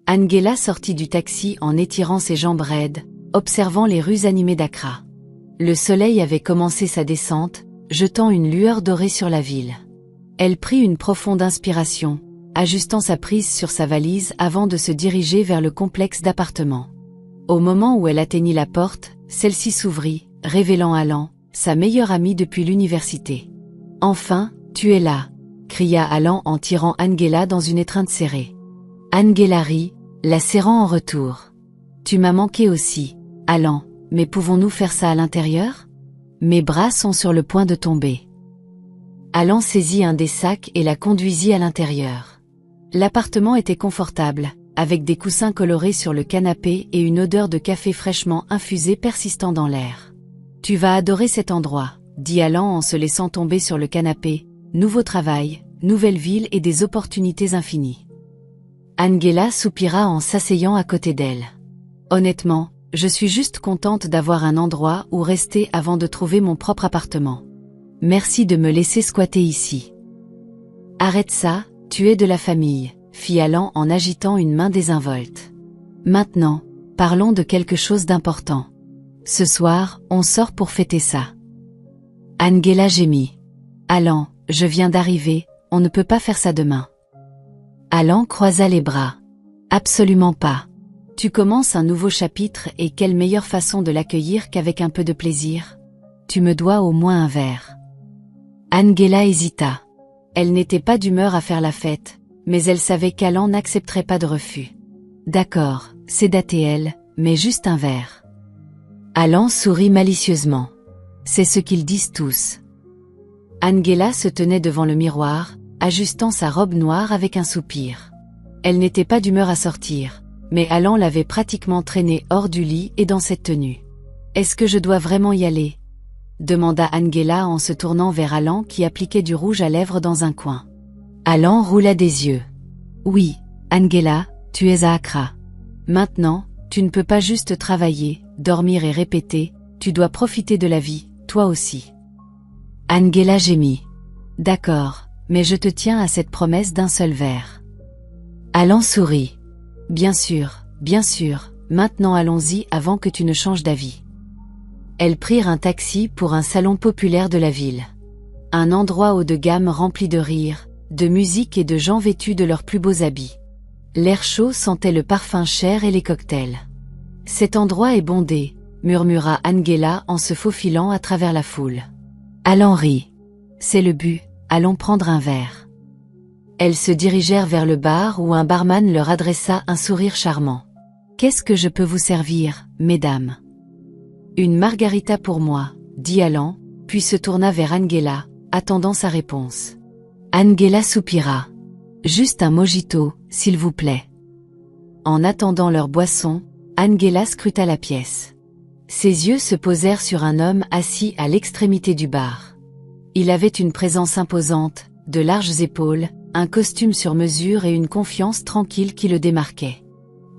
Angela sortit du taxi en étirant ses jambes raides, observant les rues animées d'Accra. Le soleil avait commencé sa descente, jetant une lueur dorée sur la ville. Elle prit une profonde inspiration, ajustant sa prise sur sa valise avant de se diriger vers le complexe d'appartements. Au moment où elle atteignit la porte, celle-ci s'ouvrit, révélant Alan, sa meilleure amie depuis l'université. « Enfin, tu es là !» cria Alan en tirant Angela dans une étreinte serrée. Angela rit, la serrant en retour. « Tu m'as manqué aussi, Alan, mais pouvons-nous faire ça à l'intérieur ? Mes bras sont sur le point de tomber. » Alan saisit un des sacs et la conduisit à l'intérieur. L'appartement était confortable, avec des coussins colorés sur le canapé et une odeur de café fraîchement infusé persistant dans l'air. « Tu vas adorer cet endroit, » dit Alan en se laissant tomber sur le canapé. « Nouveau travail, nouvelle ville et des opportunités infinies. » Angela soupira en s'asseyant à côté d'elle. « Honnêtement, je suis juste contente d'avoir un endroit où rester avant de trouver mon propre appartement. Merci de me laisser squatter ici. » « Arrête ça, tu es de la famille, » fit Alan en agitant une main désinvolte. « Maintenant, parlons de quelque chose d'important. Ce soir, on sort pour fêter ça. » Angela gémit. « Alan, je viens d'arriver, on ne peut pas faire ça demain. » Alan croisa les bras. « Absolument pas. Tu commences un nouveau chapitre et quelle meilleure façon de l'accueillir qu'avec un peu de plaisir. Tu me dois au moins un verre. » Angela hésita. Elle n'était pas d'humeur à faire la fête, mais elle savait qu'Alan n'accepterait pas de refus. « D'accord, c'est daté elle, mais juste un verre. » Alan sourit malicieusement. « C'est ce qu'ils disent tous. » Angela se tenait devant le miroir, ajustant sa robe noire avec un soupir. Elle n'était pas d'humeur à sortir, mais Alan l'avait pratiquement traînée hors du lit et dans cette tenue. « Est-ce que je dois vraiment y aller ?» demanda Angela en se tournant vers Alan qui appliquait du rouge à lèvres dans un coin. Alan roula des yeux. « Oui, Angela, tu es à Accra. Maintenant, tu ne peux pas juste travailler, dormir et répéter, tu dois profiter de la vie, toi aussi. » Angela gémit. « D'accord, mais je te tiens à cette promesse d'un seul verre. » Alan sourit. « Bien sûr, maintenant allons-y avant que tu ne changes d'avis. » Elles prirent un taxi pour un salon populaire de la ville. Un endroit haut de gamme rempli de rires, de musique et de gens vêtus de leurs plus beaux habits. L'air chaud sentait le parfum cher et les cocktails. « Cet endroit est bondé », murmura Angela en se faufilant à travers la foule. Alan rit. « C'est le but, allons prendre un verre. » Elles se dirigèrent vers le bar où un barman leur adressa un sourire charmant. « Qu'est-ce que je peux vous servir, mesdames ? » « Une margarita pour moi, » dit Alan, puis se tourna vers Angela, attendant sa réponse. Angela soupira. « Juste un mojito, s'il vous plaît. » En attendant leur boisson, Angela scruta la pièce. Ses yeux se posèrent sur un homme assis à l'extrémité du bar. Il avait une présence imposante, de larges épaules, un costume sur mesure et une confiance tranquille qui le démarquaient.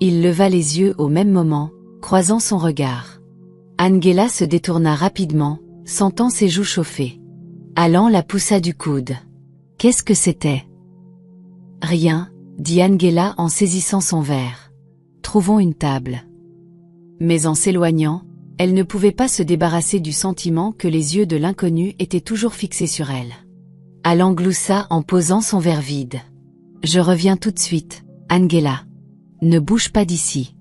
Il leva les yeux au même moment, croisant son regard. Angela se détourna rapidement, sentant ses joues chauffer. Alan la poussa du coude. « Qu'est-ce que c'était ? » « Rien, » dit Angela en saisissant son verre. « Trouvons une table. » Mais en s'éloignant, elle ne pouvait pas se débarrasser du sentiment que les yeux de l'inconnu étaient toujours fixés sur elle. Alan gloussa en posant son verre vide. « Je reviens tout de suite, Angela. Ne bouge pas d'ici. »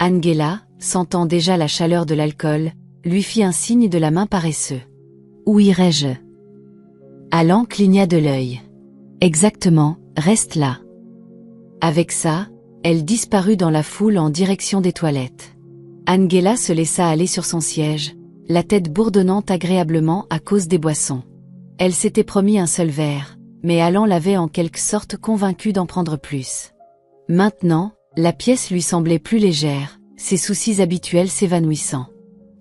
Angela, sentant déjà la chaleur de l'alcool, lui fit un signe de la main paresseux. « Où irai-je » Alan cligna de l'œil. « Exactement, reste là. » Avec ça, elle disparut dans la foule en direction des toilettes. Angela se laissa aller sur son siège, la tête bourdonnant agréablement à cause des boissons. Elle s'était promis un seul verre, mais Alan l'avait en quelque sorte convaincue d'en prendre plus. Maintenant, la pièce lui semblait plus légère, ses soucis habituels s'évanouissant.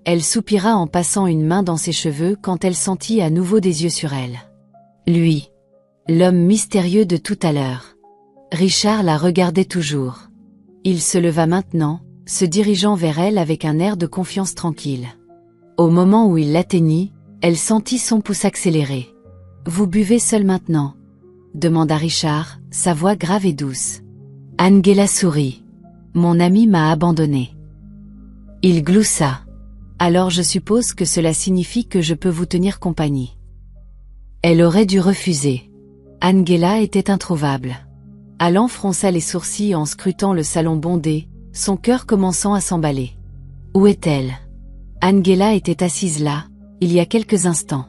Elle soupira en passant une main dans ses cheveux quand elle sentit à nouveau des yeux sur elle. Lui. L'homme mystérieux de tout à l'heure. Richard la regardait toujours. Il se leva maintenant, se dirigeant vers elle avec un air de confiance tranquille. Au moment où il l'atteignit, elle sentit son pouce accélérer. « Vous buvez seul maintenant ?» demanda Richard, sa voix grave et douce. Angela sourit. Mon ami m'a abandonné. Il gloussa. Alors je suppose que cela signifie que je peux vous tenir compagnie. Elle aurait dû refuser. Angela était introuvable. Alan fronça les sourcils en scrutant le salon bondé, son cœur commençant à s'emballer. Où est-elle? Angela était assise là, il y a quelques instants.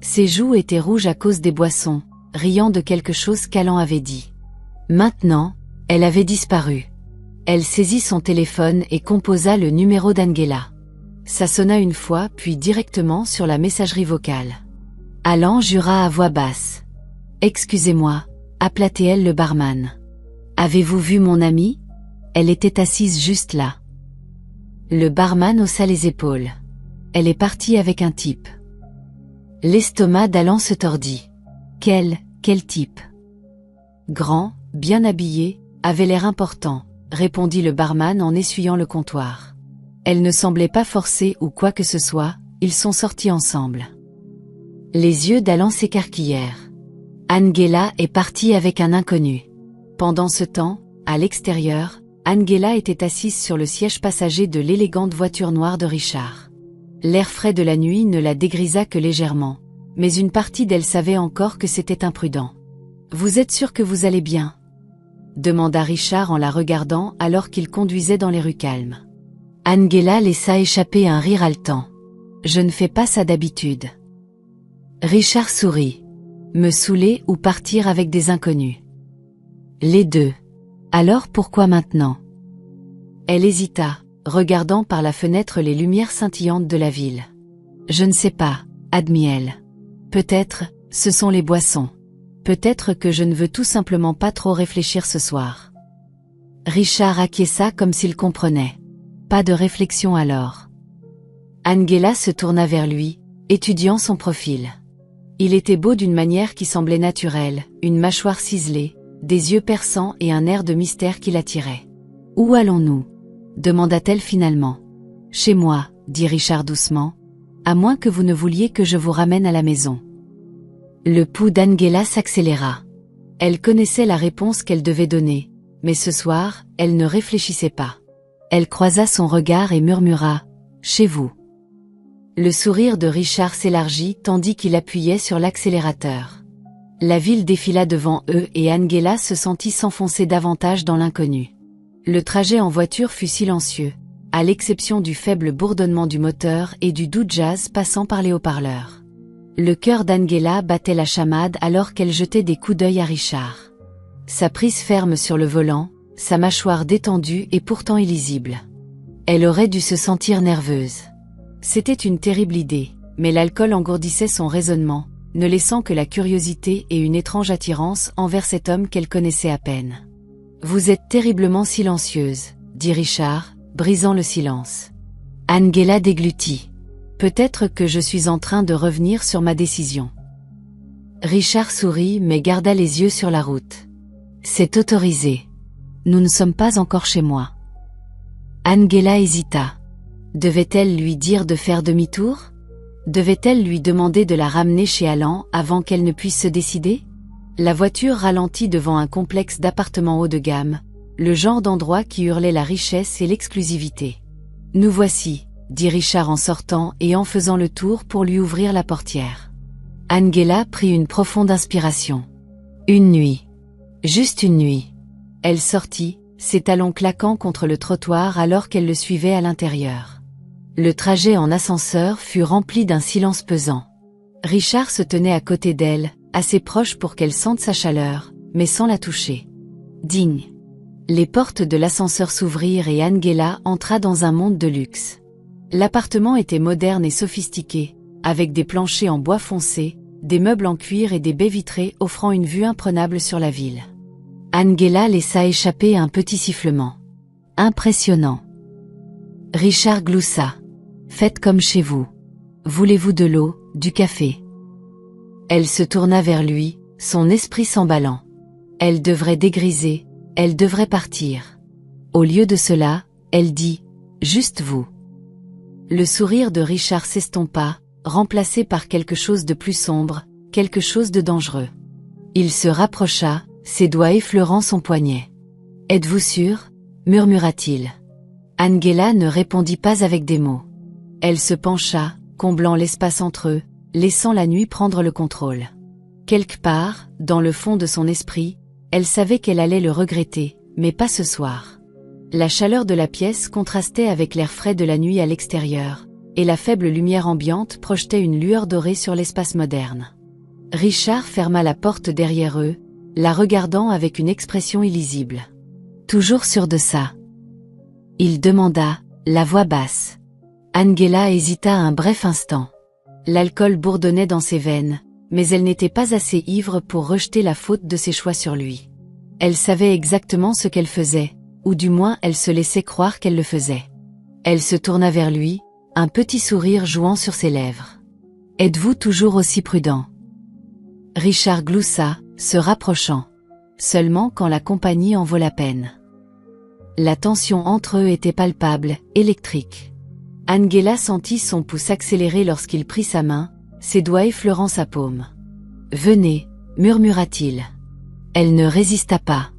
Ses joues étaient rouges à cause des boissons, riant de quelque chose qu'Alan avait dit. Maintenant, elle avait disparu. Elle saisit son téléphone et composa le numéro d'Angela. Ça sonna une fois puis directement sur la messagerie vocale. Alan jura à voix basse. « Excusez-moi », appela-t-elle le barman. « Avez-vous vu mon amie ? Elle était assise juste là. » Le barman haussa les épaules. « Elle est partie avec un type. » L'estomac d'Alan se tordit. « Quel type ? » « Grand, bien habillé, avait l'air important, » répondit le barman en essuyant le comptoir. Elle ne semblait pas forcée ou quoi que ce soit, ils sont sortis ensemble. Les yeux d'Alan s'écarquillèrent. Angela est partie avec un inconnu. Pendant ce temps, à l'extérieur, Angela était assise sur le siège passager de l'élégante voiture noire de Richard. L'air frais de la nuit ne la dégrisa que légèrement, mais une partie d'elle savait encore que c'était imprudent. « Vous êtes sûr que vous allez bien ?» demanda Richard en la regardant alors qu'il conduisait dans les rues calmes. Angela laissa échapper un rire haletant. « Je ne fais pas ça d'habitude. » Richard sourit. « Me saouler ou partir avec des inconnus ? » Les deux. Alors pourquoi maintenant ? Elle hésita, regardant par la fenêtre les lumières scintillantes de la ville. « Je ne sais pas, » admit-elle. « Peut-être, ce sont les boissons. Peut-être que je ne veux tout simplement pas trop réfléchir ce soir. » Richard acquiesça comme s'il comprenait. Pas de réflexion alors. Angela se tourna vers lui, étudiant son profil. Il était beau d'une manière qui semblait naturelle, une mâchoire ciselée, des yeux perçants et un air de mystère qui l'attirait. « Où allons-nous ? » demanda-t-elle finalement. « Chez moi, » dit Richard doucement, « à moins que vous ne vouliez que je vous ramène à la maison. » Le pouls d'Angela s'accéléra. Elle connaissait la réponse qu'elle devait donner, mais ce soir, elle ne réfléchissait pas. Elle croisa son regard et murmura « Chez vous ». Le sourire de Richard s'élargit tandis qu'il appuyait sur l'accélérateur. La ville défila devant eux et Angela se sentit s'enfoncer davantage dans l'inconnu. Le trajet en voiture fut silencieux, à l'exception du faible bourdonnement du moteur et du doux jazz passant par les haut-parleurs. Le cœur d'Angela battait la chamade alors qu'elle jetait des coups d'œil à Richard. Sa prise ferme sur le volant, sa mâchoire détendue et pourtant illisible. Elle aurait dû se sentir nerveuse. C'était une terrible idée, mais l'alcool engourdissait son raisonnement, ne laissant que la curiosité et une étrange attirance envers cet homme qu'elle connaissait à peine. « Vous êtes terriblement silencieuse, » dit Richard, brisant le silence. Angela déglutit. « Peut-être que je suis en train de revenir sur ma décision. » Richard sourit mais garda les yeux sur la route. « C'est autorisé. Nous ne sommes pas encore chez moi. » Angela hésita. Devait-elle lui dire de faire demi-tour ? Devait-elle lui demander de la ramener chez Alan avant qu'elle ne puisse se décider ? La voiture ralentit devant un complexe d'appartements haut de gamme, le genre d'endroit qui hurlait la richesse et l'exclusivité. « Nous voici », dit Richard en sortant et en faisant le tour pour lui ouvrir la portière. Angela prit une profonde inspiration. Une nuit. Juste une nuit. Elle sortit, ses talons claquant contre le trottoir alors qu'elle le suivait à l'intérieur. Le trajet en ascenseur fut rempli d'un silence pesant. Richard se tenait à côté d'elle, assez proche pour qu'elle sente sa chaleur, mais sans la toucher. Digne. Les portes de l'ascenseur s'ouvrirent et Angela entra dans un monde de luxe. L'appartement était moderne et sophistiqué, avec des planchers en bois foncé, des meubles en cuir et des baies vitrées offrant une vue imprenable sur la ville. Angela laissa échapper un petit sifflement. Impressionnant. Richard gloussa. Faites comme chez vous. Voulez-vous de l'eau, du café ? Elle se tourna vers lui, son esprit s'emballant. Elle devrait dégriser, elle devrait partir. Au lieu de cela, elle dit « Juste vous ». Le sourire de Richard s'estompa, remplacé par quelque chose de plus sombre, quelque chose de dangereux. Il se rapprocha, ses doigts effleurant son poignet. Êtes-vous sûr? Murmura-t-il. Angela ne répondit pas avec des mots. Elle se pencha, comblant l'espace entre eux, laissant la nuit prendre le contrôle. Quelque part, dans le fond de son esprit, elle savait qu'elle allait le regretter, mais pas ce soir. La chaleur de la pièce contrastait avec l'air frais de la nuit à l'extérieur, et la faible lumière ambiante projetait une lueur dorée sur l'espace moderne. Richard ferma la porte derrière eux, la regardant avec une expression illisible. Toujours sûr de ça? Il demanda, la voix basse. Angela hésita un bref instant. L'alcool bourdonnait dans ses veines, mais elle n'était pas assez ivre pour rejeter la faute de ses choix sur lui. Elle savait exactement ce qu'elle faisait, ou du moins elle se laissait croire qu'elle le faisait. Elle se tourna vers lui, un petit sourire jouant sur ses lèvres. « Êtes-vous toujours aussi prudent ?» Richard gloussa, se rapprochant. Seulement quand la compagnie en vaut la peine. La tension entre eux était palpable, électrique. Angela sentit son pouce accélérer lorsqu'il prit sa main, ses doigts effleurant sa paume. « Venez » murmura-t-il. Elle ne résista pas.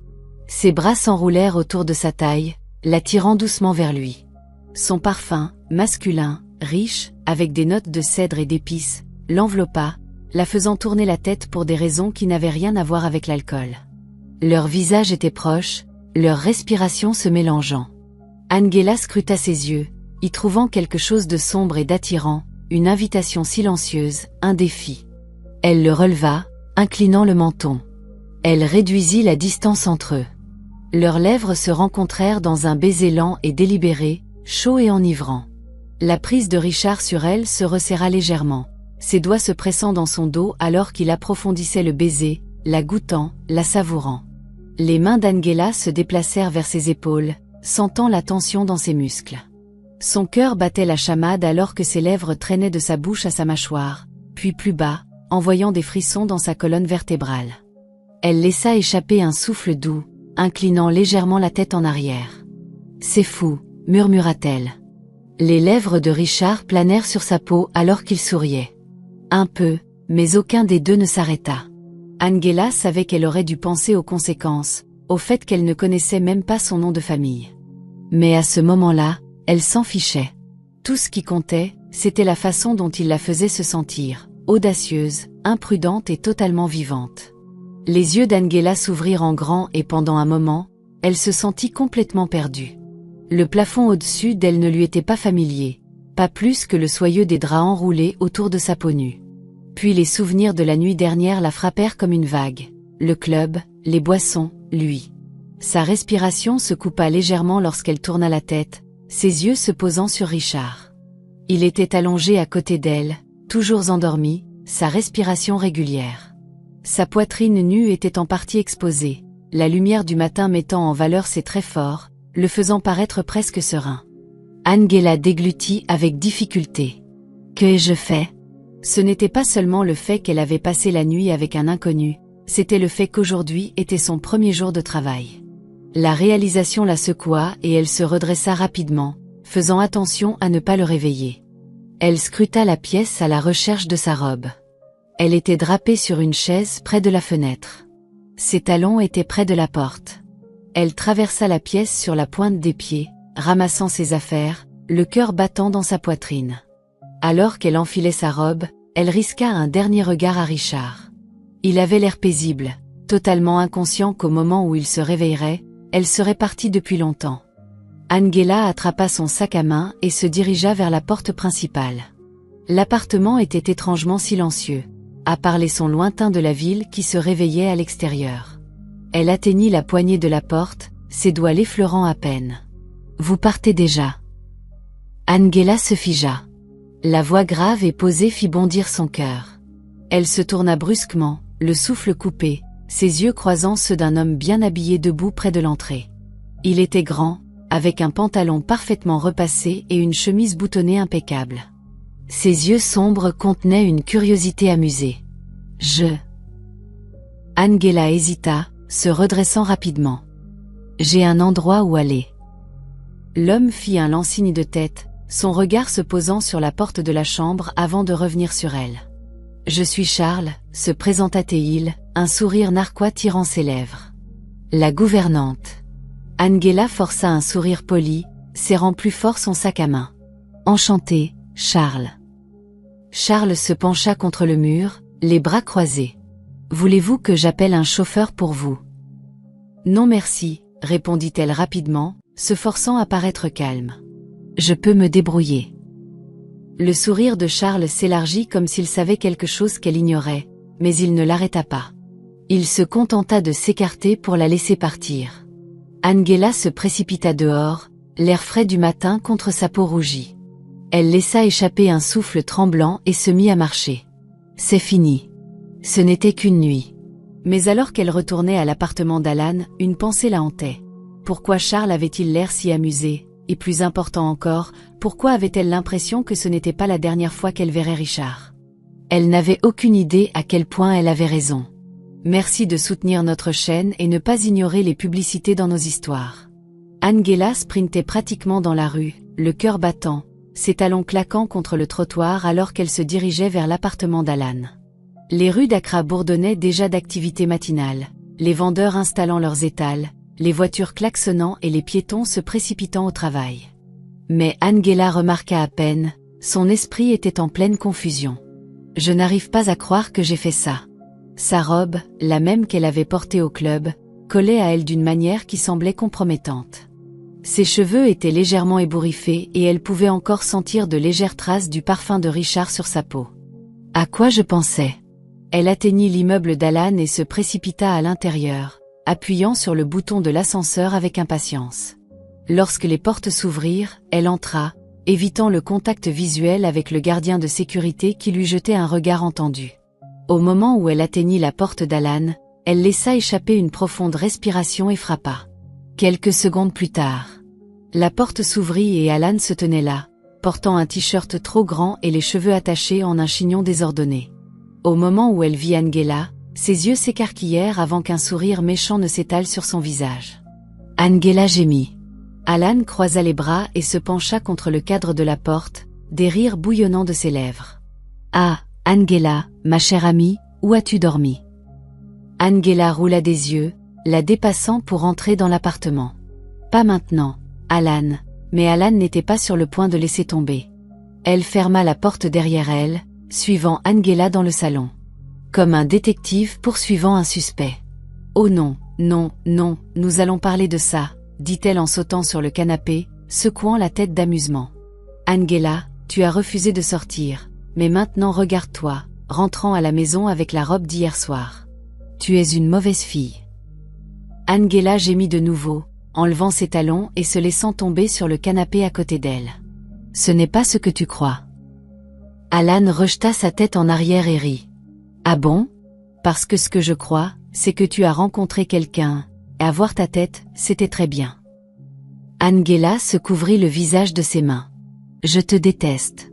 Ses bras s'enroulèrent autour de sa taille, l'attirant doucement vers lui. Son parfum, masculin, riche, avec des notes de cèdre et d'épices, l'enveloppa, la faisant tourner la tête pour des raisons qui n'avaient rien à voir avec l'alcool. Leurs visages étaient proches, leurs respirations se mélangeant. Angela scruta ses yeux, y trouvant quelque chose de sombre et d'attirant, une invitation silencieuse, un défi. Elle le releva, inclinant le menton. Elle réduisit la distance entre eux. Leurs lèvres se rencontrèrent dans un baiser lent et délibéré, chaud et enivrant. La prise de Richard sur elle se resserra légèrement, ses doigts se pressant dans son dos alors qu'il approfondissait le baiser, la goûtant, la savourant. Les mains d'Angela se déplacèrent vers ses épaules, sentant la tension dans ses muscles. Son cœur battait la chamade alors que ses lèvres traînaient de sa bouche à sa mâchoire, puis plus bas, envoyant des frissons dans sa colonne vertébrale. Elle laissa échapper un souffle doux, inclinant légèrement la tête en arrière. « C'est fou », murmura-t-elle. Les lèvres de Richard planèrent sur sa peau alors qu'il souriait. Un peu, mais aucun des deux ne s'arrêta. Angela savait qu'elle aurait dû penser aux conséquences, au fait qu'elle ne connaissait même pas son nom de famille. Mais à ce moment-là, elle s'en fichait. Tout ce qui comptait, c'était la façon dont il la faisait se sentir, audacieuse, imprudente et totalement vivante. Les yeux d'Angela s'ouvrirent en grand et pendant un moment, elle se sentit complètement perdue. Le plafond au-dessus d'elle ne lui était pas familier, pas plus que le soyeux des draps enroulés autour de sa peau nue. Puis les souvenirs de la nuit dernière la frappèrent comme une vague. Le club, les boissons, lui. Sa respiration se coupa légèrement lorsqu'elle tourna la tête, ses yeux se posant sur Richard. Il était allongé à côté d'elle, toujours endormi, sa respiration régulière. Sa poitrine nue était en partie exposée, la lumière du matin mettant en valeur ses traits forts, le faisant paraître presque serein. Angela déglutit avec difficulté. « Que ai-je fait ?» Ce n'était pas seulement le fait qu'elle avait passé la nuit avec un inconnu, c'était le fait qu'aujourd'hui était son premier jour de travail. La réalisation la secoua et elle se redressa rapidement, faisant attention à ne pas le réveiller. Elle scruta la pièce à la recherche de sa robe. Elle était drapée sur une chaise près de la fenêtre. Ses talons étaient près de la porte. Elle traversa la pièce sur la pointe des pieds, ramassant ses affaires, le cœur battant dans sa poitrine. Alors qu'elle enfilait sa robe, elle risqua un dernier regard à Richard. Il avait l'air paisible, totalement inconscient qu'au moment où il se réveillerait, elle serait partie depuis longtemps. Angela attrapa son sac à main et se dirigea vers la porte principale. L'appartement était étrangement silencieux, à part les sons lointains de la ville qui se réveillaient à l'extérieur. Elle atteignit la poignée de la porte, ses doigts l'effleurant à peine. « Vous partez déjà ?» Angela se figea. La voix grave et posée fit bondir son cœur. Elle se tourna brusquement, le souffle coupé, ses yeux croisant ceux d'un homme bien habillé debout près de l'entrée. Il était grand, avec un pantalon parfaitement repassé et une chemise boutonnée impeccable. Ses yeux sombres contenaient une curiosité amusée. « Angela hésita, se redressant rapidement. « J'ai un endroit où aller. » L'homme fit un lent signe de tête, son regard se posant sur la porte de la chambre avant de revenir sur elle. « Je suis Charles », se présenta-t-il, un sourire narquois tirant ses lèvres. « La gouvernante. » Angela força un sourire poli, serrant plus fort son sac à main. Enchanté, Charles. Charles se pencha contre le mur, les bras croisés. Voulez-vous que j'appelle un chauffeur pour vous? Non merci, répondit-elle rapidement, se forçant à paraître calme. Je peux me débrouiller. Le sourire de Charles s'élargit comme s'il savait quelque chose qu'elle ignorait, mais il ne l'arrêta pas. Il se contenta de s'écarter pour la laisser partir. Angela se précipita dehors, l'air frais du matin contre sa peau rougie. Elle laissa échapper un souffle tremblant et se mit à marcher. C'est fini. Ce n'était qu'une nuit. Mais alors qu'elle retournait à l'appartement d'Alan, une pensée la hantait. Pourquoi Charles avait-il l'air si amusé? Et plus important encore, pourquoi avait-elle l'impression que ce n'était pas la dernière fois qu'elle verrait Richard? Elle n'avait aucune idée à quel point elle avait raison. Merci de soutenir notre chaîne et ne pas ignorer les publicités dans nos histoires. Angela sprintait pratiquement dans la rue, le cœur battant, ses talons claquant contre le trottoir alors qu'elle se dirigeait vers l'appartement d'Alan. Les rues d'Accra bourdonnaient déjà d'activités matinales, les vendeurs installant leurs étals, les voitures klaxonnant et les piétons se précipitant au travail. Mais Angela remarqua à peine, son esprit était en pleine confusion. Je n'arrive pas à croire que j'ai fait ça. Sa robe, la même qu'elle avait portée au club, collait à elle d'une manière qui semblait compromettante. Ses cheveux étaient légèrement ébouriffés et elle pouvait encore sentir de légères traces du parfum de Richard sur sa peau. À quoi je pensais? Elle atteignit l'immeuble d'Alan et se précipita à l'intérieur, appuyant sur le bouton de l'ascenseur avec impatience. Lorsque les portes s'ouvrirent, elle entra, évitant le contact visuel avec le gardien de sécurité qui lui jetait un regard entendu. Au moment où elle atteignit la porte d'Alan, elle laissa échapper une profonde respiration et frappa. Quelques secondes plus tard, la porte s'ouvrit et Alan se tenait là, portant un t-shirt trop grand et les cheveux attachés en un chignon désordonné. Au moment où elle vit Angela, ses yeux s'écarquillèrent avant qu'un sourire méchant ne s'étale sur son visage. Angela gémit. Alan croisa les bras et se pencha contre le cadre de la porte, des rires bouillonnant de ses lèvres. « Ah, Angela, ma chère amie, où as-tu dormi ?» Angela roula des yeux, la dépassant pour entrer dans l'appartement. « Pas maintenant, Alan. » Mais Alan n'était pas sur le point de laisser tomber. Elle ferma la porte derrière elle, suivant Angela dans le salon. Comme un détective poursuivant un suspect. « Oh non, non, non, nous allons parler de ça, » dit-elle en sautant sur le canapé, secouant la tête d'amusement. « Angela, tu as refusé de sortir, mais maintenant regarde-toi, rentrant à la maison avec la robe d'hier soir. Tu es une mauvaise fille. » Angela gémit de nouveau, enlevant ses talons et se laissant tomber sur le canapé à côté d'elle. « Ce n'est pas ce que tu crois. » Alan rejeta sa tête en arrière et rit. « Ah bon? Parce que ce que je crois, c'est que tu as rencontré quelqu'un, et à voir ta tête, c'était très bien. » Angela se couvrit le visage de ses mains. « Je te déteste. »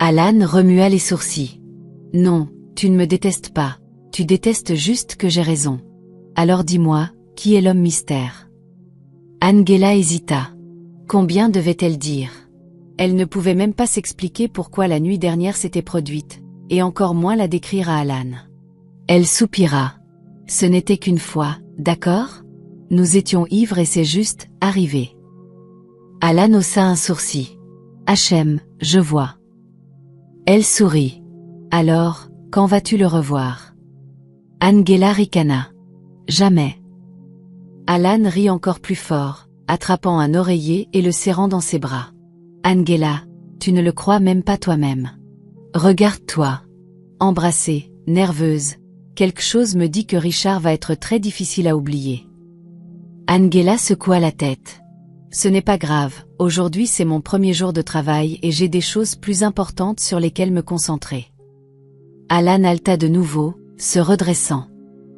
Alan remua les sourcils. « Non, tu ne me détestes pas, tu détestes juste que j'ai raison. Alors dis-moi, qui est l'homme mystère ?» Angela hésita. Combien devait-elle dire? Elle ne pouvait même pas s'expliquer pourquoi la nuit dernière s'était produite, et encore moins la décrire à Alan. Elle soupira. Ce n'était qu'une fois, d'accord? Nous étions ivres et c'est juste arrivé. Alan haussa un sourcil. H.M., je vois. Elle sourit. Alors, quand vas-tu le revoir? Angela ricana. Jamais. Alan rit encore plus fort, attrapant un oreiller et le serrant dans ses bras. Angela, tu ne le crois même pas toi-même. Regarde-toi. Embrassée, nerveuse, quelque chose me dit que Richard va être très difficile à oublier. Angela secoua la tête. Ce n'est pas grave, aujourd'hui c'est mon premier jour de travail et j'ai des choses plus importantes sur lesquelles me concentrer. Alan halta de nouveau, se redressant.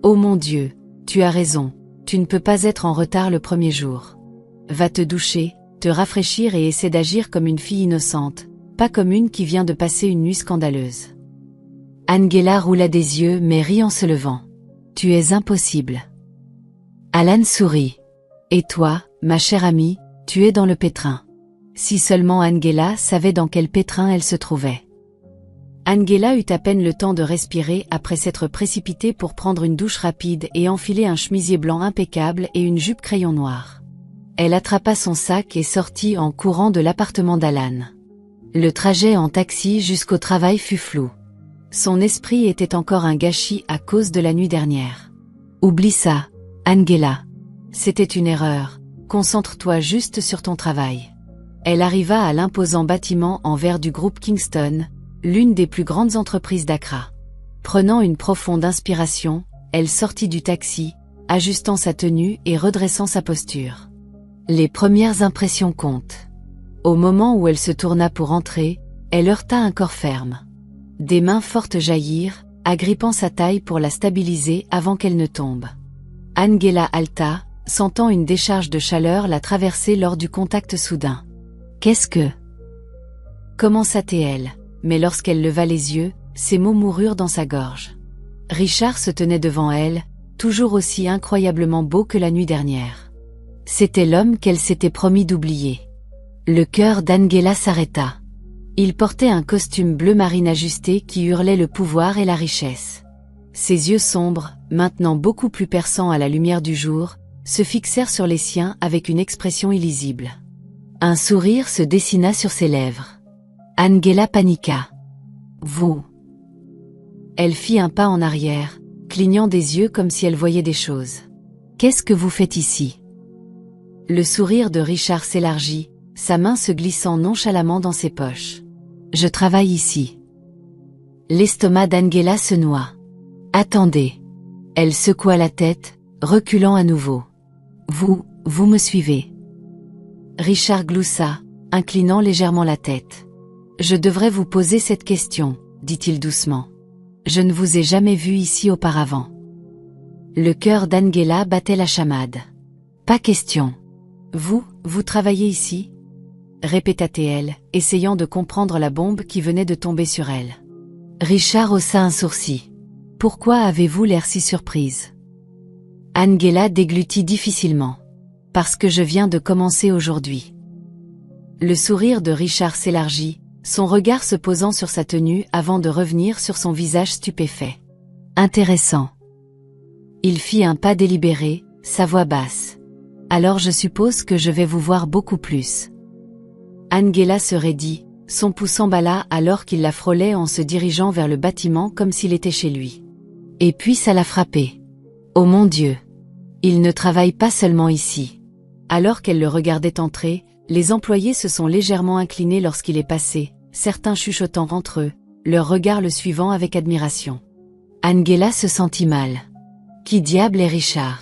Oh mon Dieu, tu as raison, tu ne peux pas être en retard le premier jour. Va te doucher, te rafraîchir et essaie d'agir comme une fille innocente, pas comme une qui vient de passer une nuit scandaleuse. Angela roula des yeux mais rit en se levant. Tu es impossible. Alan sourit. Et toi, ma chère amie, tu es dans le pétrin. Si seulement Angela savait dans quel pétrin elle se trouvait. Angela eut à peine le temps de respirer après s'être précipitée pour prendre une douche rapide et enfiler un chemisier blanc impeccable et une jupe crayon noir. Elle attrapa son sac et sortit en courant de l'appartement d'Alan. Le trajet en taxi jusqu'au travail fut flou. Son esprit était encore un gâchis à cause de la nuit dernière. Oublie ça, Angela. C'était une erreur, concentre-toi juste sur ton travail. Elle arriva à l'imposant bâtiment en verre du groupe Kingston, l'une des plus grandes entreprises d'Accra. Prenant une profonde inspiration, elle sortit du taxi, ajustant sa tenue et redressant sa posture. Les premières impressions comptent. Au moment où elle se tourna pour entrer, elle heurta un corps ferme. Des mains fortes jaillirent, agrippant sa taille pour la stabiliser avant qu'elle ne tombe. Angela halta, sentant une décharge de chaleur la traverser lors du contact soudain. « Qu'est-ce que… » commença-t-elle, mais lorsqu'elle leva les yeux, ses mots moururent dans sa gorge. Richard se tenait devant elle, toujours aussi incroyablement beau que la nuit dernière. C'était l'homme qu'elle s'était promis d'oublier. Le cœur d'Angela s'arrêta. Il portait un costume bleu marine ajusté qui hurlait le pouvoir et la richesse. Ses yeux sombres, maintenant beaucoup plus perçants à la lumière du jour, se fixèrent sur les siens avec une expression illisible. Un sourire se dessina sur ses lèvres. Angela paniqua. « Vous ?» Elle fit un pas en arrière, clignant des yeux comme si elle voyait des choses. « Qu'est-ce que vous faites ici ?» Le sourire de Richard s'élargit, sa main se glissant nonchalamment dans ses poches. « Je travaille ici. » L'estomac d'Angela se noua. « Attendez. » Elle secoua la tête, reculant à nouveau. « Vous me suivez ?» Richard gloussa, inclinant légèrement la tête. « Je devrais vous poser cette question, » dit-il doucement. « Je ne vous ai jamais vu ici auparavant. » Le cœur d'Angela battait la chamade. « Pas question. »« Vous travaillez ici ?» répéta-t-elle, essayant de comprendre la bombe qui venait de tomber sur elle. Richard haussa un sourcil. « Pourquoi avez-vous l'air si surprise ?» Angela déglutit difficilement. « Parce que je viens de commencer aujourd'hui. » Le sourire de Richard s'élargit, son regard se posant sur sa tenue avant de revenir sur son visage stupéfait. « Intéressant. » Il fit un pas délibéré, sa voix basse. « Alors je suppose que je vais vous voir beaucoup plus. » Angela se raidit, son pouce s'emballa alors qu'il la frôlait en se dirigeant vers le bâtiment comme s'il était chez lui. Et puis ça l'a frappé. Oh mon Dieu! Il ne travaille pas seulement ici. Alors qu'elle le regardait entrer, les employés se sont légèrement inclinés lorsqu'il est passé, certains chuchotant entre eux, leur regard le suivant avec admiration. Angela se sentit mal. Qui diable est Richard?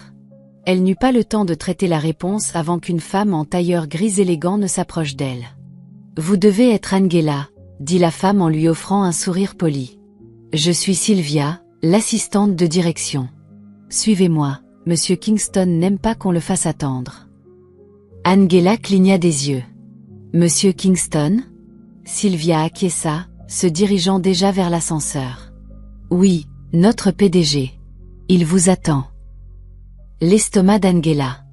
Elle n'eut pas le temps de traiter la réponse avant qu'une femme en tailleur gris élégant ne s'approche d'elle. « Vous devez être Angela, » dit la femme en lui offrant un sourire poli. « Je suis Sylvia, l'assistante de direction. Suivez-moi, Monsieur Kingston n'aime pas qu'on le fasse attendre. » Angela cligna des yeux. « Monsieur Kingston ?» Sylvia acquiesça, se dirigeant déjà vers l'ascenseur. « Oui, notre PDG. Il vous attend. » L'estomac d'Angela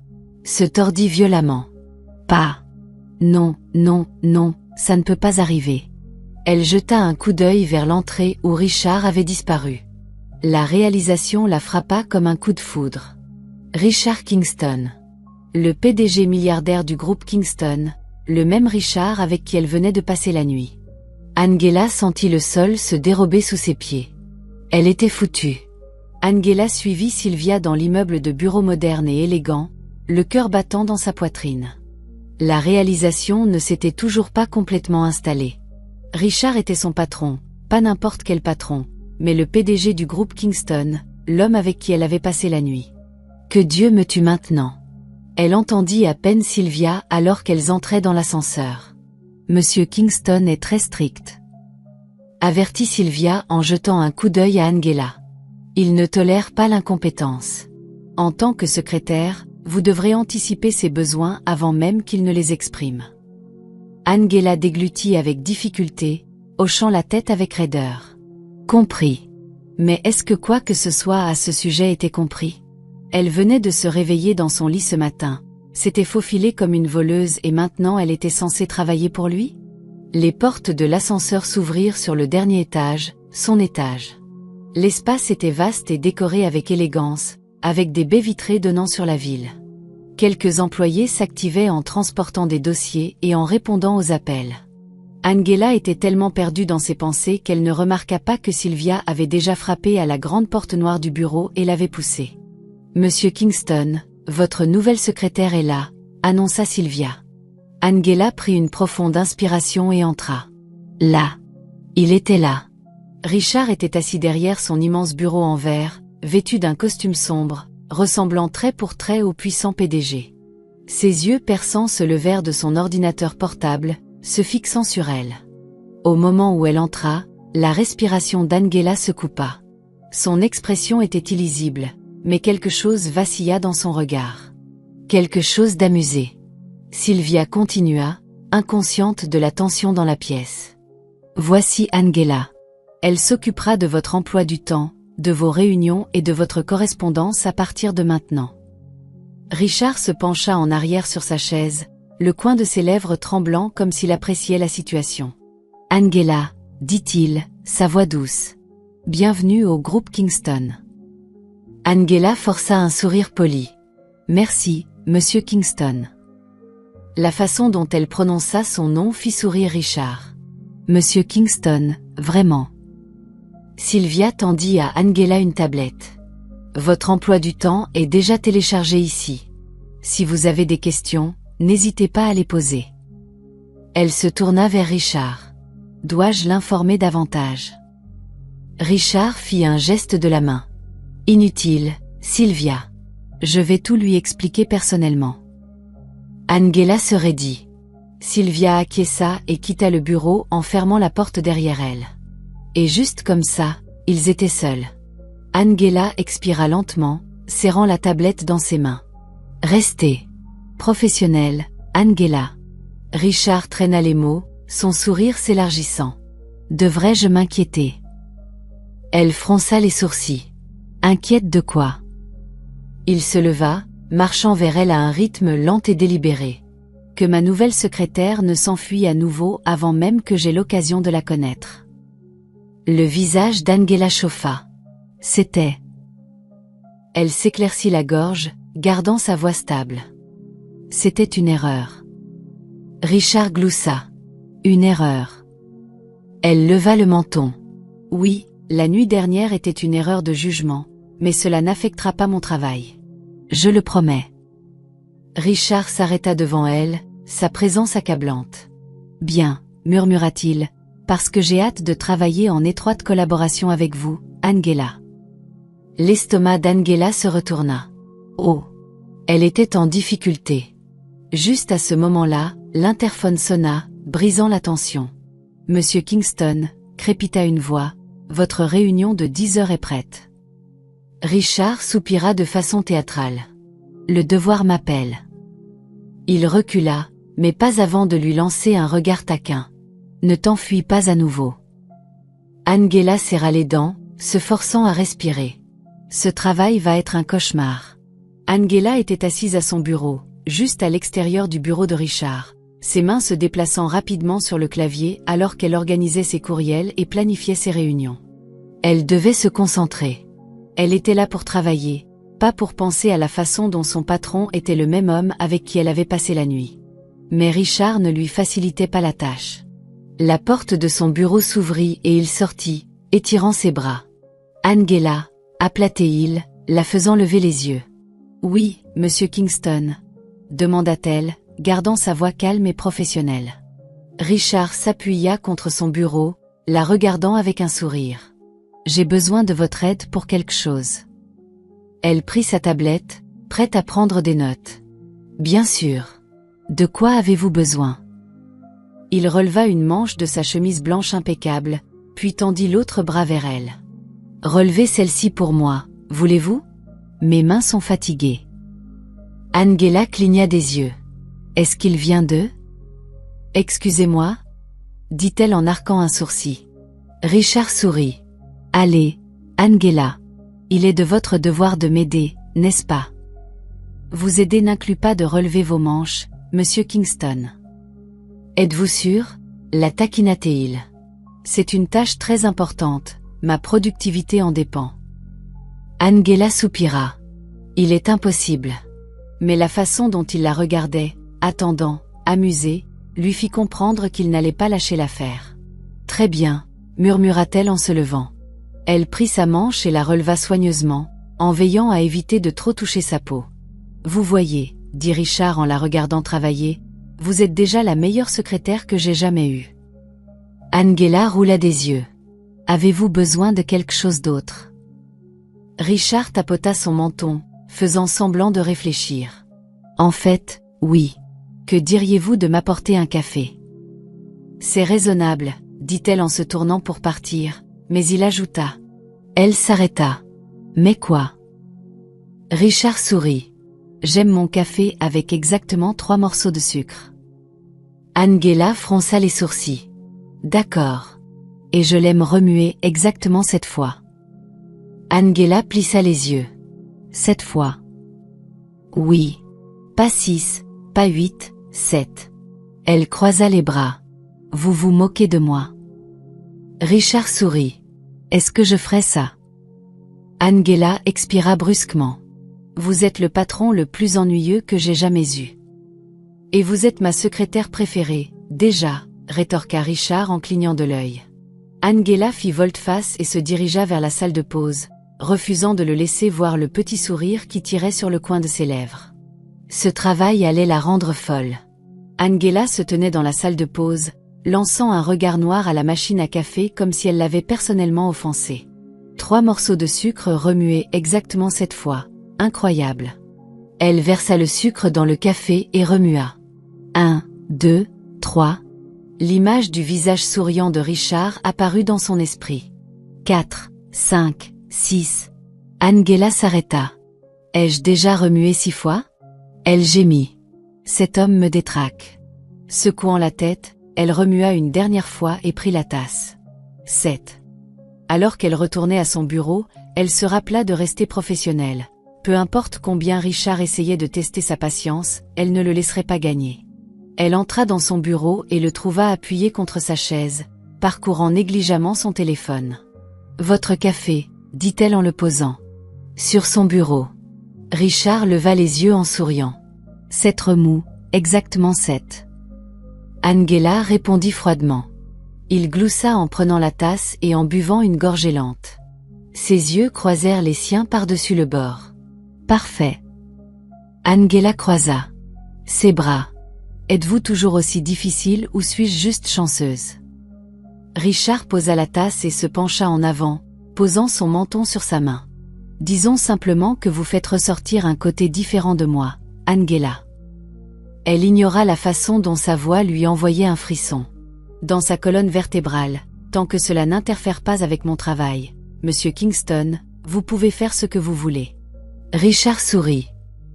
se tordit violemment. « Pas. Non, ça ne peut pas arriver. » Elle jeta un coup d'œil vers l'entrée où Richard avait disparu. La réalisation la frappa comme un coup de foudre. Richard Kingston. Le PDG milliardaire du groupe Kingston, le même Richard avec qui elle venait de passer la nuit. Angela sentit le sol se dérober sous ses pieds. Elle était foutue. Angela suivit Sylvia dans l'immeuble de bureaux moderne et élégant, le cœur battant dans sa poitrine. La réalisation ne s'était toujours pas complètement installée. Richard était son patron, pas n'importe quel patron, mais le PDG du groupe Kingston, l'homme avec qui elle avait passé la nuit. Que Dieu me tue maintenant. Elle entendit à peine Sylvia alors qu'elles entraient dans l'ascenseur. Monsieur Kingston est très strict. Avertit Sylvia en jetant un coup d'œil à Angela. Il ne tolère pas l'incompétence. En tant que secrétaire, vous devrez anticiper ses besoins avant même qu'il ne les exprime. Angela déglutit avec difficulté, hochant la tête avec raideur. Compris. Mais est-ce que quoi que ce soit à ce sujet était compris? Elle venait de se réveiller dans son lit ce matin, s'était faufilée comme une voleuse et maintenant elle était censée travailler pour lui? Les portes de l'ascenseur s'ouvrirent sur le dernier étage, son étage. L'espace était vaste et décoré avec élégance, avec des baies vitrées donnant sur la ville. Quelques employés s'activaient en transportant des dossiers et en répondant aux appels. Angela était tellement perdue dans ses pensées qu'elle ne remarqua pas que Sylvia avait déjà frappé à la grande porte noire du bureau et l'avait poussée. « Monsieur Kingston, votre nouvelle secrétaire est là », annonça Sylvia. Angela prit une profonde inspiration et entra. Là. Il était là. Richard était assis derrière son immense bureau en verre, vêtu d'un costume sombre, ressemblant trait pour trait au puissant PDG. Ses yeux perçants se levèrent de son ordinateur portable, se fixant sur elle. Au moment où elle entra, la respiration d'Angela se coupa. Son expression était illisible, mais quelque chose vacilla dans son regard. Quelque chose d'amusé. Sylvia continua, inconsciente de la tension dans la pièce. « Voici Angela. Elle s'occupera de votre emploi du temps, de vos réunions et de votre correspondance à partir de maintenant. » Richard se pencha en arrière sur sa chaise, le coin de ses lèvres tremblant comme s'il appréciait la situation. « Angela, dit-il, sa voix douce. Bienvenue au groupe Kingston. » Angela força un sourire poli. « Merci, monsieur Kingston. » La façon dont elle prononça son nom fit sourire Richard. « Monsieur Kingston, vraiment. » Sylvia tendit à Angela une tablette. « Votre emploi du temps est déjà téléchargé ici. Si vous avez des questions, n'hésitez pas à les poser. » Elle se tourna vers Richard. « Dois-je l'informer davantage ?» Richard fit un geste de la main. « Inutile, Sylvia. Je vais tout lui expliquer personnellement. » Angela se raidit. Sylvia acquiesça et quitta le bureau en fermant la porte derrière elle. Et juste comme ça, ils étaient seuls. Angela expira lentement, serrant la tablette dans ses mains. « Restez. Professionnelle, Angela. » Richard traîna les mots, son sourire s'élargissant. « Devrais-je m'inquiéter ?» Elle fronça les sourcils. « Inquiète de quoi ?» Il se leva, marchant vers elle à un rythme lent et délibéré. « Que ma nouvelle secrétaire ne s'enfuit à nouveau avant même que j'aie l'occasion de la connaître. » Le visage d'Angela chauffa. C'était. Elle s'éclaircit la gorge, gardant sa voix stable. C'était une erreur. Richard gloussa. Une erreur. Elle leva le menton. Oui, la nuit dernière était une erreur de jugement, mais cela n'affectera pas mon travail. Je le promets. Richard s'arrêta devant elle, sa présence accablante. Bien, murmura-t-il, parce que j'ai hâte de travailler en étroite collaboration avec vous, Angela. L'estomac d'Angela se retourna. Oh! Elle était en difficulté. Juste à ce moment-là, l'interphone sonna, brisant la tension. « Monsieur Kingston », crépita une voix, « votre réunion de 10 heures est prête. » Richard soupira de façon théâtrale. « Le devoir m'appelle. » Il recula, mais pas avant de lui lancer un regard taquin. « Ne t'enfuis pas à nouveau. » Angela serra les dents, se forçant à respirer. Ce travail va être un cauchemar. Angela était assise à son bureau, juste à l'extérieur du bureau de Richard, ses mains se déplaçant rapidement sur le clavier alors qu'elle organisait ses courriels et planifiait ses réunions. Elle devait se concentrer. Elle était là pour travailler, pas pour penser à la façon dont son patron était le même homme avec qui elle avait passé la nuit. Mais Richard ne lui facilitait pas la tâche. La porte de son bureau s'ouvrit et il sortit, étirant ses bras. « Angela », appela-t-il, la faisant lever les yeux. « Oui, monsieur Kingston », demanda-t-elle, gardant sa voix calme et professionnelle. Richard s'appuya contre son bureau, la regardant avec un sourire. « J'ai besoin de votre aide pour quelque chose. » Elle prit sa tablette, prête à prendre des notes. « Bien sûr. De quoi avez-vous besoin ?» Il releva une manche de sa chemise blanche impeccable, puis tendit l'autre bras vers elle. « Relevez celle-ci pour moi, voulez-vous ? Mes mains sont fatiguées. » Angela cligna des yeux. « Est-ce qu'il vient d'eux ? » « Excusez-moi » dit-elle en arquant un sourcil. Richard sourit. « Allez, Angela. Il est de votre devoir de m'aider, n'est-ce pas ? Vous aider n'inclut pas de relever vos manches, monsieur Kingston. » « Êtes-vous sûr ? la taquina-t-il. C'est une tâche très importante, ma productivité en dépend. Angela soupira. Il est impossible. Mais la façon dont il la regardait, attendant, amusé, lui fit comprendre qu'il n'allait pas lâcher l'affaire. Très bien, murmura-t-elle en se levant. Elle prit sa manche et la releva soigneusement, en veillant à éviter de trop toucher sa peau. Vous voyez, dit Richard en la regardant travailler, vous êtes déjà la meilleure secrétaire que j'ai jamais eue. Angela roula des yeux. Avez-vous besoin de quelque chose d'autre? Richard tapota son menton, faisant semblant de réfléchir. En fait, oui. Que diriez-vous de m'apporter un café? C'est raisonnable, dit-elle en se tournant pour partir, mais il ajouta. Elle s'arrêta. Mais quoi? Richard sourit. J'aime mon café avec exactement 3 morceaux de sucre. Angela fronça les sourcils. D'accord. Et je l'aime remuer exactement cette fois. Angela plissa les yeux. 7 fois. Oui. Pas 6, pas 8, 7. Elle croisa les bras. Vous vous moquez de moi. Richard sourit. Est-ce que je ferais ça? Angela expira brusquement. Vous êtes le patron le plus ennuyeux que j'ai jamais eu. Et vous êtes ma secrétaire préférée, déjà, rétorqua Richard en clignant de l'œil. Angela fit volte-face et se dirigea vers la salle de pause, refusant de le laisser voir le petit sourire qui tirait sur le coin de ses lèvres. Ce travail allait la rendre folle. Angela se tenait dans la salle de pause, lançant un regard noir à la machine à café comme si elle l'avait personnellement offensé. 3 morceaux de sucre remués exactement 7 fois. Incroyable. Elle versa le sucre dans le café et remua. 1, 2, 3. L'image du visage souriant de Richard apparut dans son esprit. 4, 5, 6. Angela s'arrêta. Ai-je déjà remué 6 fois? Elle gémit. Cet homme me détraque. Secouant la tête, elle remua une dernière fois et prit la tasse. 7. Alors qu'elle retournait à son bureau, elle se rappela de rester professionnelle. Peu importe combien Richard essayait de tester sa patience, elle ne le laisserait pas gagner. Elle entra dans son bureau et le trouva appuyé contre sa chaise, parcourant négligemment son téléphone. « Votre café », dit-elle en le posant. Sur son bureau. Richard leva les yeux en souriant. « 7 remous, exactement 7. » Angela répondit froidement. Il gloussa en prenant la tasse et en buvant une gorgée lente. Ses yeux croisèrent les siens par-dessus le bord. Parfait. Angela croisa ses bras. Êtes-vous toujours aussi difficile ou suis-je juste chanceuse? Richard posa la tasse et se pencha en avant, posant son menton sur sa main. Disons simplement que vous faites ressortir un côté différent de moi, Angela. Elle ignora la façon dont sa voix lui envoyait un frisson. Dans sa colonne vertébrale, tant que cela n'interfère pas avec mon travail, Monsieur Kingston, vous pouvez faire ce que vous voulez. Richard sourit.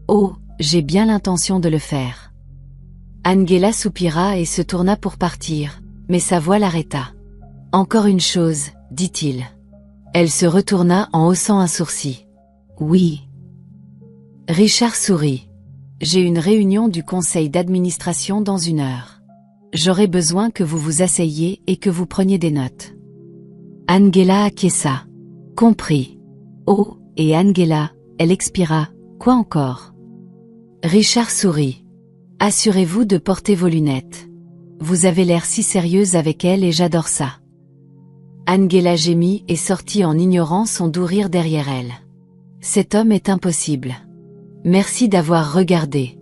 Oh, j'ai bien l'intention de le faire. Angela soupira et se tourna pour partir, mais sa voix l'arrêta. Encore une chose, dit-il. Elle se retourna en haussant un sourcil. Oui. Richard sourit. J'ai une réunion du conseil d'administration dans 1 heure. J'aurai besoin que vous vous asseyiez et que vous preniez des notes. Angela acquiesça. Compris. Oh, et Angela, elle expira. Quoi encore? Richard sourit. Assurez-vous de porter vos lunettes. Vous avez l'air si sérieuse avec elle et j'adore ça. Angela gémit et sortit en ignorant son doux rire derrière elle. Cet homme est impossible. Merci d'avoir regardé.